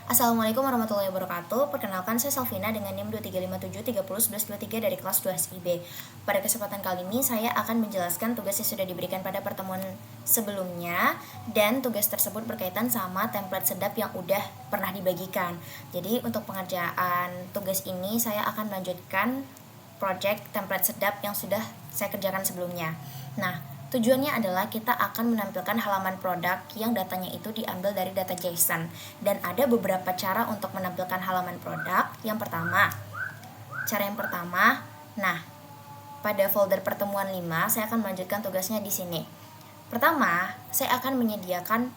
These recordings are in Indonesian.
Assalamualaikum warahmatullahi wabarakatuh. Perkenalkan, saya Salvina dengan NIM 2357301123 dari kelas 2 SIB. Pada kesempatan kali ini saya akan menjelaskan tugas yang sudah diberikan pada pertemuan sebelumnya, dan tugas tersebut berkaitan sama template sedap yang udah pernah dibagikan. Jadi untuk pengerjaan tugas ini saya akan melanjutkan project template sedap yang sudah saya kerjakan sebelumnya. Nah, tujuannya adalah kita akan menampilkan halaman produk yang datanya itu diambil dari data JSON. Dan ada beberapa cara untuk menampilkan halaman produk. Cara yang pertama, pada folder pertemuan 5, saya akan melanjutkan tugasnya di sini. Pertama, saya akan menyediakan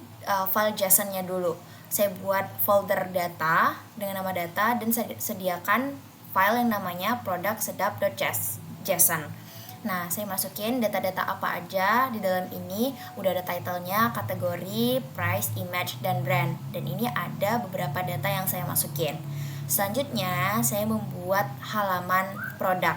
file JSON-nya dulu. Saya buat folder data dengan nama data dan saya sediakan file yang namanya product.sedap.json. Nah, saya masukin data-data apa aja di dalam ini. Udah ada title-nya, kategori, price, image, dan brand. Dan ini ada beberapa data yang saya masukin. Selanjutnya, saya membuat halaman produk.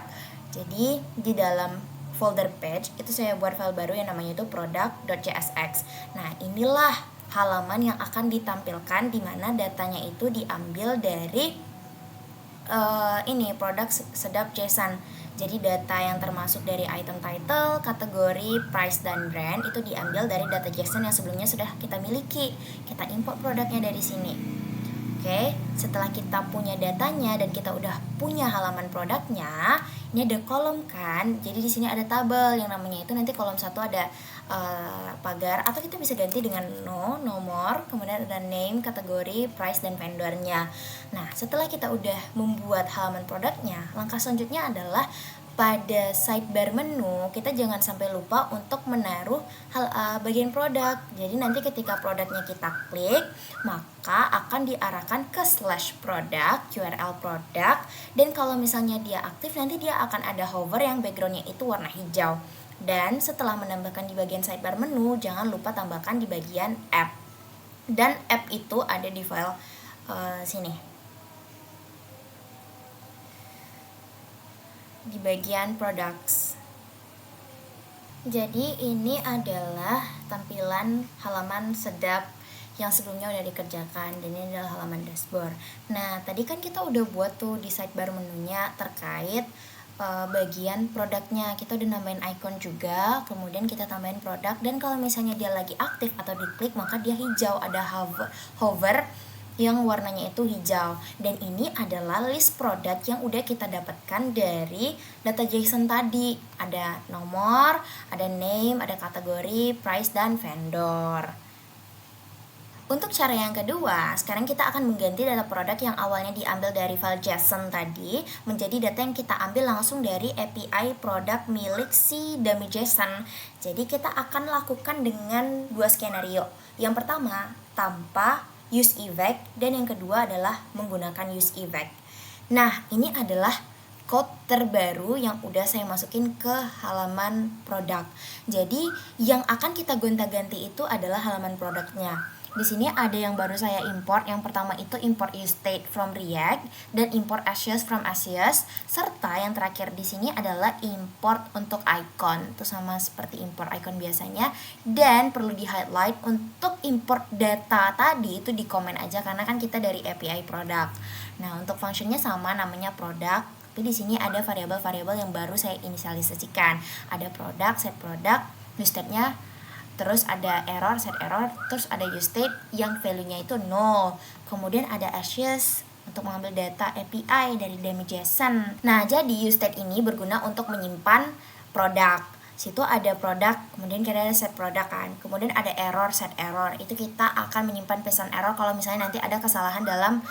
Jadi, di dalam folder page, itu saya buat file baru yang namanya itu product.csx. Nah, inilah halaman yang akan ditampilkan di mana datanya itu diambil dari produk sedap JSON. Jadi data yang termasuk dari item title, kategori, price, dan brand itu diambil dari data JSON yang sebelumnya sudah kita miliki. Kita import produknya dari sini. Oke, setelah kita punya datanya dan kita udah punya halaman produknya, ini ada kolom kan. Jadi di sini ada tabel yang namanya itu nanti kolom 1 ada pagar, atau kita bisa ganti dengan nomor, kemudian ada name, kategori, price, dan vendornya. Nah, setelah kita udah membuat halaman produknya, langkah selanjutnya adalah pada sidebar menu kita jangan sampai lupa untuk menaruh bagian produk. Jadi nanti ketika produknya kita klik, maka akan diarahkan ke /product, URL produk, dan kalau misalnya dia aktif nanti dia akan ada hover yang backgroundnya itu warna hijau. Dan setelah menambahkan di bagian sidebar menu, jangan lupa tambahkan di bagian app. Dan app itu ada di file sini, di bagian products. Jadi ini adalah tampilan halaman sedap yang sebelumnya udah dikerjakan, dan ini adalah halaman dashboard. Nah, tadi kan kita udah buat tuh di sidebar menunya terkait bagian produknya. Kita udah nambahin icon juga, kemudian kita tambahin produk, dan kalau misalnya dia lagi aktif atau diklik maka dia hijau, ada hover yang warnanya itu hijau. Dan ini adalah list produk yang udah kita dapatkan dari data JSON tadi. Ada nomor, ada name, ada kategori, price, dan vendor. Untuk cara yang kedua, sekarang kita akan mengganti data produk yang awalnya diambil dari file JSON tadi menjadi data yang kita ambil langsung dari API produk milik si dummy JSON. Jadi kita akan lakukan dengan 2 skenario. Yang pertama, tanpa use evac, dan yang kedua adalah menggunakan use evac. Nah, ini adalah code terbaru yang udah saya masukin ke halaman produk. Jadi yang akan kita gonta-ganti itu adalah halaman produknya. Di sini ada yang baru saya import. Yang pertama itu import useState from React dan import Axios from Axios, serta yang terakhir di sini adalah import untuk icon. Itu sama seperti import icon biasanya, dan perlu di highlight untuk import data tadi itu di komen aja karena kan kita dari API produk. Nah, untuk functionnya sama, namanya produk. Tapi di sini ada variabel-variabel yang baru saya inisialisasikan. Ada produk, set produk, useState-nya, terus ada error, set error, terus ada useState yang value-nya itu 0. Kemudian ada Axios untuk mengambil data API dari dummy JSON. Nah, jadi useState ini berguna untuk menyimpan produk. Situ ada produk, kemudian kita ada set produk kan. Kemudian ada error, set error. Itu kita akan menyimpan pesan error kalau misalnya nanti ada kesalahan dalam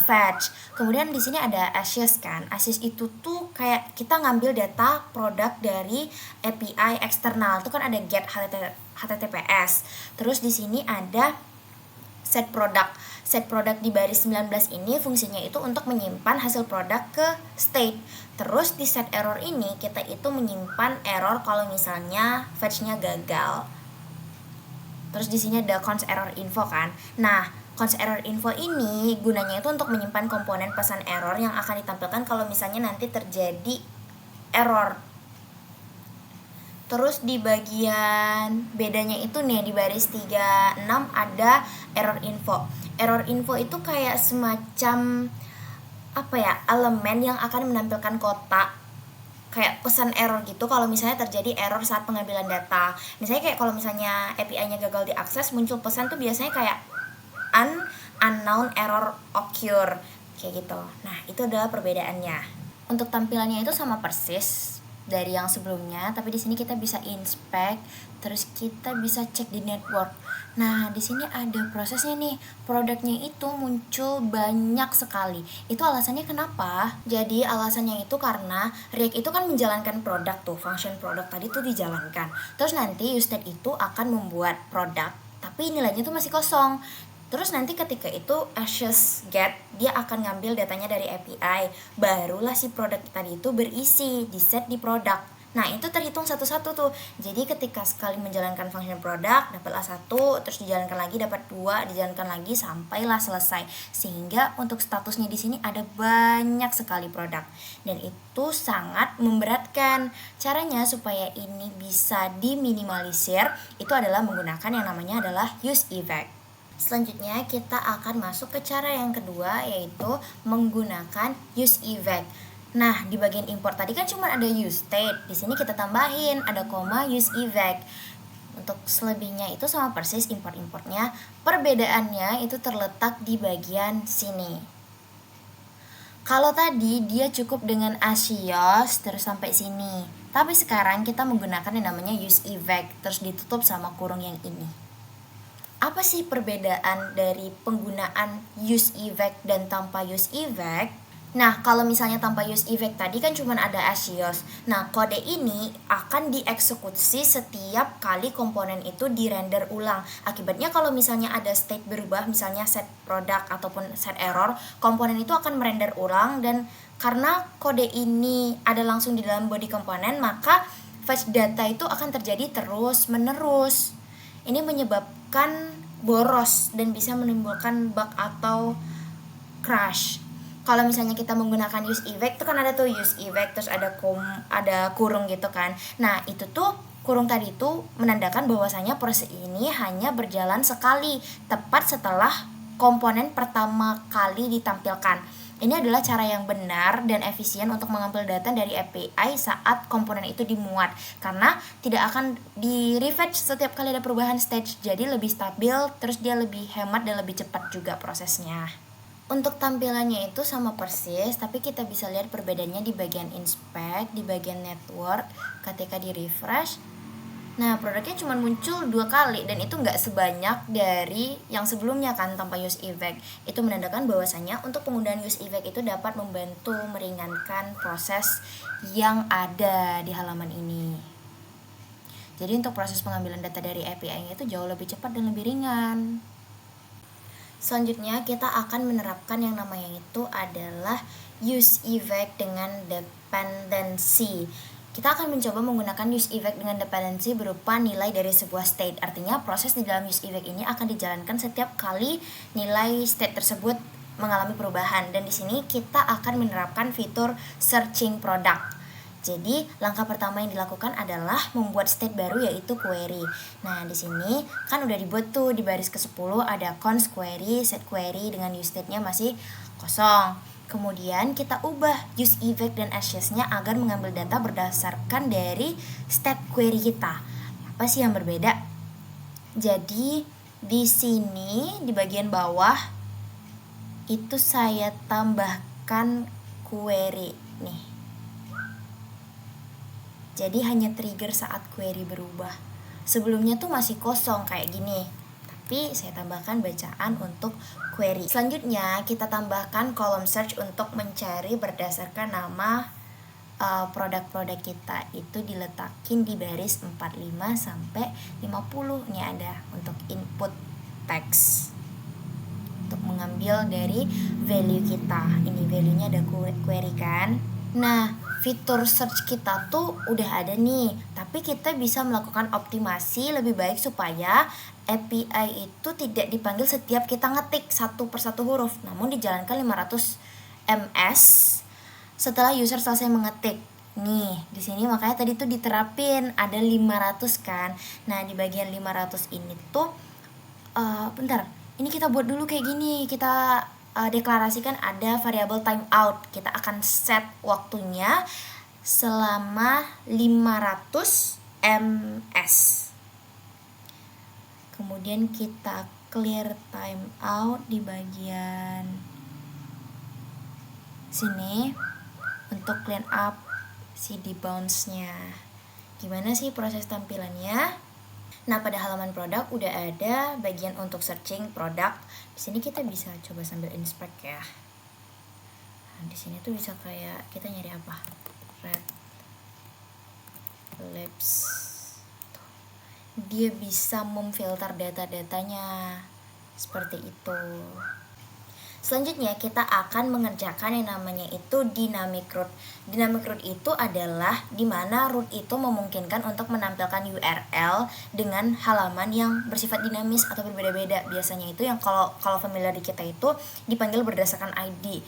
fetch. Kemudian di sini ada Axios kan. Axios itu tuh kayak kita ngambil data produk dari API eksternal. Itu kan ada get HTTPS. Terus di sini ada set product. Set product di baris 19 ini fungsinya itu untuk menyimpan hasil produk ke state. Terus di set error ini kita itu menyimpan error kalau misalnya fetch-nya gagal. Terus di sini ada const error info kan. Nah, const error info ini gunanya itu untuk menyimpan komponen pesan error yang akan ditampilkan kalau misalnya nanti terjadi error. Terus di bagian bedanya itu nih, di baris 36 ada error info. Error info itu kayak semacam elemen yang akan menampilkan kotak kayak pesan error gitu kalau misalnya terjadi error saat pengambilan data. Misalnya kayak kalau misalnya API-nya gagal diakses, muncul pesan tuh biasanya kayak unknown error occur kayak gitu. Nah, itu adalah perbedaannya. Untuk tampilannya itu sama persis dari yang sebelumnya, tapi di sini kita bisa inspect, terus kita bisa cek di network. Nah, di sini ada prosesnya nih. Produknya itu muncul banyak sekali. Itu alasannya kenapa? Jadi alasannya itu karena React itu kan menjalankan produk tuh, function produk tadi tuh dijalankan. Terus nanti UseState itu akan membuat produk, tapi nilainya tuh masih kosong. Terus nanti ketika itu Ashes get, dia akan ngambil datanya dari API, barulah si produk tadi itu berisi di set di produk. Nah, itu terhitung satu-satu tuh. Jadi ketika sekali menjalankan function produk, dapatlah 1, terus dijalankan lagi dapat 2, dijalankan lagi sampailah selesai. Sehingga untuk statusnya di sini ada banyak sekali produk. Dan itu sangat memberatkan. Caranya supaya ini bisa diminimalisir itu adalah menggunakan yang namanya adalah use effect. Selanjutnya kita akan masuk ke cara yang kedua, yaitu menggunakan use effect. Nah, di bagian import tadi kan cuma ada use state. Di sini kita tambahin ada koma use effect. Untuk selebihnya itu sama persis import-importnya. Perbedaannya itu terletak di bagian sini. Kalau tadi dia cukup dengan Axios terus sampai sini. Tapi sekarang kita menggunakan yang namanya use effect terus ditutup sama kurung yang ini. Apa sih perbedaan dari penggunaan use effect dan tanpa use effect? Nah, kalau misalnya tanpa use effect tadi kan cuma ada Axios. Nah, kode ini akan dieksekusi setiap kali komponen itu dirender ulang. Akibatnya kalau misalnya ada state berubah, misalnya set product ataupun set error, komponen itu akan merender ulang, dan karena kode ini ada langsung di dalam body komponen, maka fetch data itu akan terjadi terus menerus. Ini menyebabkan boros dan bisa menimbulkan bug atau crash. Kalau misalnya kita menggunakan use effect, itu kan ada tuh use effect, terus ada kurung gitu kan. Nah, itu tuh kurung tadi itu menandakan bahwasanya proses ini hanya berjalan sekali, tepat setelah komponen pertama kali ditampilkan. Ini adalah cara yang benar dan efisien untuk mengambil data dari API saat komponen itu dimuat, karena tidak akan di-refetch setiap kali ada perubahan stage, jadi lebih stabil, terus dia lebih hemat dan lebih cepat juga prosesnya. Untuk tampilannya itu sama persis, tapi kita bisa lihat perbedaannya di bagian inspect, di bagian network, ketika di refresh. Nah, produknya cuma muncul 2 kali dan itu nggak sebanyak dari yang sebelumnya kan tanpa use effect. Itu menandakan bahwasanya untuk penggunaan use effect itu dapat membantu meringankan proses yang ada di halaman ini. Jadi untuk proses pengambilan data dari API-nya itu jauh lebih cepat dan lebih ringan. Selanjutnya kita akan menerapkan yang namanya itu adalah use effect dengan dependency. Kita akan mencoba menggunakan use effect dengan dependency berupa nilai dari sebuah state. Artinya proses di dalam use effect ini akan dijalankan setiap kali nilai state tersebut mengalami perubahan. Dan di sini kita akan menerapkan fitur searching product. Jadi langkah pertama yang dilakukan adalah membuat state baru, yaitu query. Nah, di sini kan udah dibuat tuh di baris ke-10 ada const query, set query dengan use state-nya masih kosong. Kemudian kita ubah use effect dan access-nya agar mengambil data berdasarkan dari state query kita. Apa sih yang berbeda? Jadi di sini di bagian bawah itu saya tambahkan query nih. Jadi hanya trigger saat query berubah. Sebelumnya tuh masih kosong kayak gini, tapi saya tambahkan bacaan untuk query. Selanjutnya kita tambahkan kolom search untuk mencari berdasarkan nama produk-produk kita. Itu diletakin di baris 45 sampai 50. Ini ada untuk input text untuk mengambil dari value kita. Ini value-nya ada query kan. Nah, fitur search kita tuh udah ada nih, tapi kita bisa melakukan optimasi lebih baik supaya API itu tidak dipanggil setiap kita ngetik satu persatu huruf, namun dijalankan 500 ms setelah user selesai mengetik. Nih, di sini makanya tadi tuh diterapin ada 500 kan. Nah, di bagian 500 ini tuh bentar. Ini kita buat dulu kayak gini. Kita deklarasikan ada variabel timeout. Kita akan set waktunya selama 500 ms. Kemudian kita clear timeout di bagian sini untuk clean up si debounce-nya. Gimana sih proses tampilannya? Nah, pada halaman produk udah ada bagian untuk searching produk. Di sini kita bisa coba sambil inspect ya. Nah, di sini tuh bisa kayak kita nyari apa? Red lips. Tuh. Dia bisa memfilter data-datanya seperti itu. Selanjutnya kita akan mengerjakan yang namanya itu dynamic root. Dynamic root itu adalah dimana root itu memungkinkan untuk menampilkan URL dengan halaman yang bersifat dinamis atau berbeda-beda. Biasanya itu yang kalau familiar di kita itu dipanggil berdasarkan ID.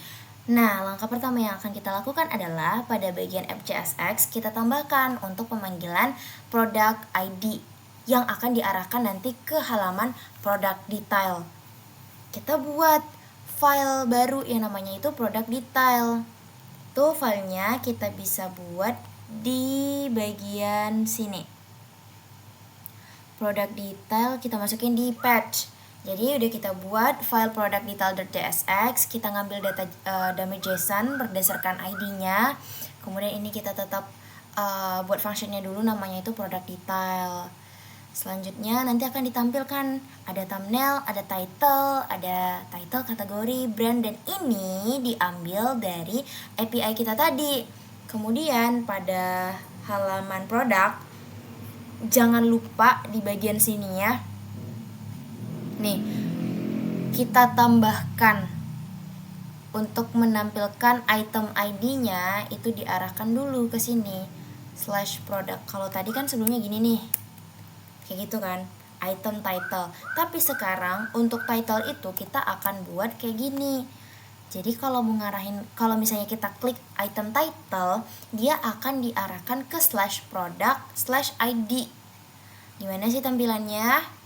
Nah, langkah pertama yang akan kita lakukan adalah pada bagian FJSX kita tambahkan untuk pemanggilan product ID yang akan diarahkan nanti ke halaman product detail. Kita buat file baru yang namanya itu product detail. Tuh filenya kita bisa buat di bagian sini. Product detail kita masukin di patch. Jadi udah kita buat file product detail.csx, kita ngambil data dummy JSON berdasarkan ID-nya. Kemudian ini kita tetap buat functionnya dulu namanya itu product detail. Selanjutnya nanti akan ditampilkan ada thumbnail, ada title, kategori, brand, dan ini diambil dari API kita tadi. Kemudian pada halaman produk jangan lupa di bagian sini ya. Nih, kita tambahkan untuk menampilkan item ID-nya itu diarahkan dulu ke sini /product. Kalau tadi kan sebelumnya gini nih. Kayak gitu kan, item title. Tapi sekarang untuk title itu kita akan buat kayak gini. Jadi kalau misalnya kita klik item title, dia akan diarahkan ke /product/id. Gimana sih tampilannya?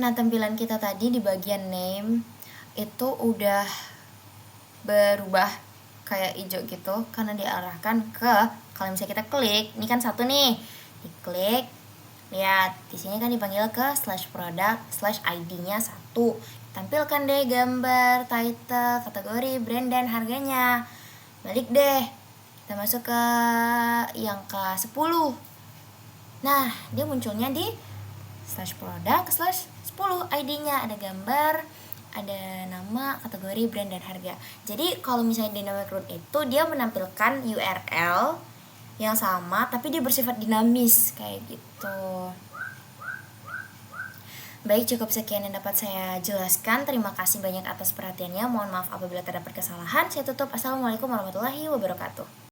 Nah, tampilan kita tadi di bagian name itu udah berubah kayak hijau gitu karena diarahkan ke, kalau misalnya kita klik, ini kan satu nih, diklik. Lihat, di sini kan dipanggil ke /product/id-nya 1. Tampilkan deh gambar, title, kategori, brand, dan harganya. Balik deh. Kita masuk ke yang ke-10. Nah, dia munculnya di /product/10. ID-nya ada gambar, ada nama, kategori, brand, dan harga. Jadi kalau misalnya dynamic root itu dia menampilkan URL yang sama tapi dia bersifat dinamis kayak gitu. Baik, cukup sekian yang dapat saya jelaskan. Terima kasih banyak atas perhatiannya. Mohon maaf apabila terdapat kesalahan. Saya tutup. Assalamualaikum warahmatullahi wabarakatuh.